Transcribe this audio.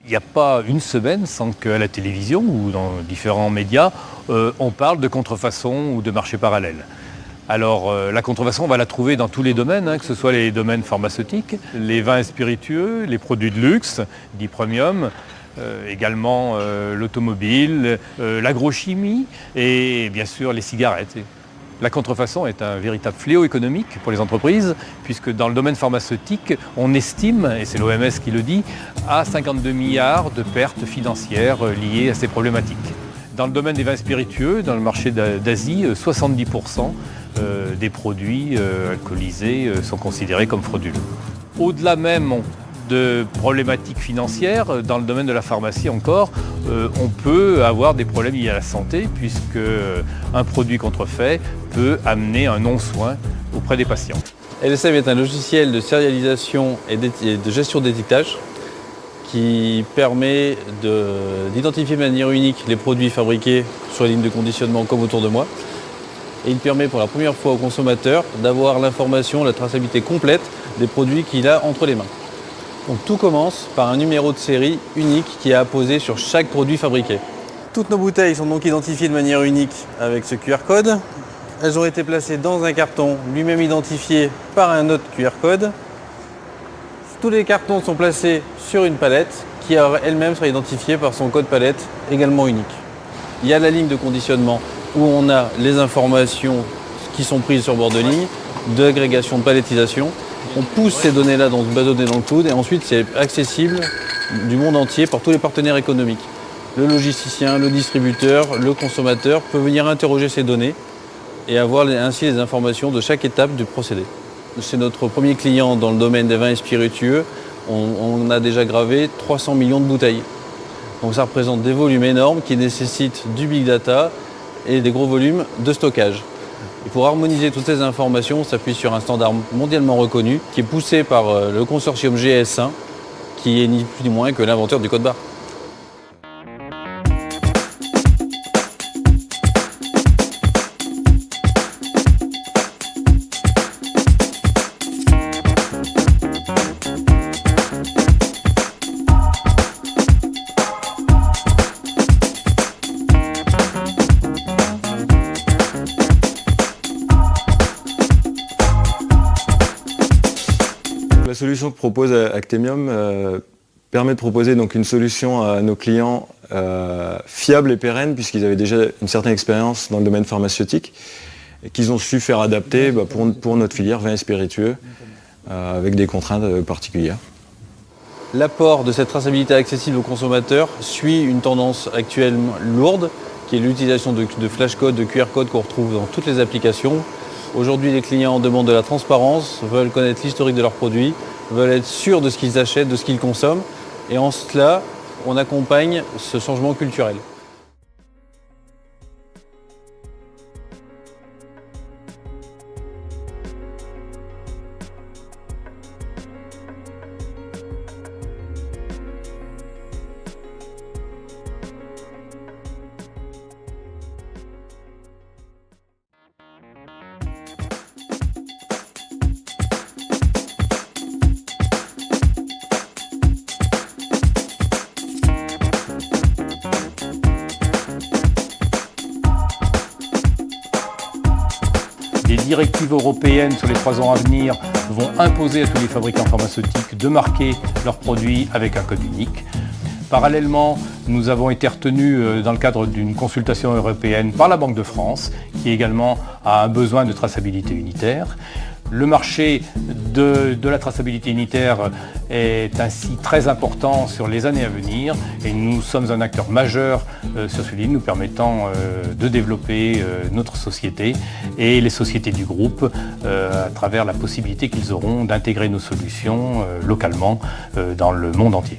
Il n'y a pas une semaine sans qu'à la télévision ou dans différents médias, on parle de contrefaçon ou de marché parallèle. Alors la contrefaçon, on va la trouver dans tous les domaines, que ce soit les domaines pharmaceutiques, les vins et spiritueux, les produits de luxe, dits premium, également l'automobile, l'agrochimie et bien sûr les cigarettes. La contrefaçon est un véritable fléau économique pour les entreprises, puisque dans le domaine pharmaceutique, on estime, et c'est l'OMS qui le dit, à 52 milliards de pertes financières liées à ces problématiques. Dans le domaine des vins spiritueux, dans le marché d'Asie, 70% des produits alcoolisés sont considérés comme frauduleux. Au-delà même de problématiques financières, dans le domaine de la pharmacie encore, on peut avoir des problèmes liés à la santé puisque un produit contrefait peut amener un non-soin auprès des patients. LSM est un logiciel de sérialisation et de gestion d'étiquetage qui permet d'identifier de manière unique les produits fabriqués sur les lignes de conditionnement comme autour de moi. Et il permet pour la première fois au consommateur d'avoir l'information, la traçabilité complète des produits qu'il a entre les mains. Donc tout commence par un numéro de série unique qui est apposé sur chaque produit fabriqué. Toutes nos bouteilles sont donc identifiées de manière unique avec ce QR code. Elles ont été placées dans un carton lui-même identifié par un autre QR code. Tous les cartons sont placés sur une palette qui elle-même sera identifiée par son code palette également unique. Il y a la ligne de conditionnement où on a les informations qui sont prises sur bord de ligne, d'agrégation, de palettisation. On pousse ces données-là dans une base de données dans le cloud et ensuite c'est accessible du monde entier par tous les partenaires économiques. Le logisticien, le distributeur, le consommateur peut venir interroger ces données et avoir ainsi les informations de chaque étape du procédé. C'est notre premier client dans le domaine des vins et spiritueux. On a déjà gravé 300 millions de bouteilles. Donc ça représente des volumes énormes qui nécessitent du big data et des gros volumes de stockage. Et pour harmoniser toutes ces informations, on s'appuie sur un standard mondialement reconnu qui est poussé par le consortium GS1, qui est ni plus ni moins que l'inventeur du code barre. La solution que propose Actemium permet de proposer donc une solution à nos clients fiable et pérenne puisqu'ils avaient déjà une certaine expérience dans le domaine pharmaceutique et qu'ils ont su faire adapter pour notre filière vin et spiritueux avec des contraintes particulières. L'apport de cette traçabilité accessible aux consommateurs suit une tendance actuellement lourde qui est l'utilisation de flashcodes, de QR codes qu'on retrouve dans toutes les applications. Aujourd'hui, les clients demandent de la transparence, veulent connaître l'historique de leurs produits, veulent être sûrs de ce qu'ils achètent, de ce qu'ils consomment. Et en cela, on accompagne ce changement culturel. Les directives européennes sur les 3 ans à venir vont imposer à tous les fabricants pharmaceutiques de marquer leurs produits avec un code unique. Parallèlement, nous avons été retenus dans le cadre d'une consultation européenne par la Banque de France, qui également a un besoin de traçabilité unitaire. Le marché de la traçabilité unitaire est ainsi très important sur les années à venir et nous sommes un acteur majeur sur celui-ci, nous permettant de développer notre société et les sociétés du groupe à travers la possibilité qu'ils auront d'intégrer nos solutions localement dans le monde entier.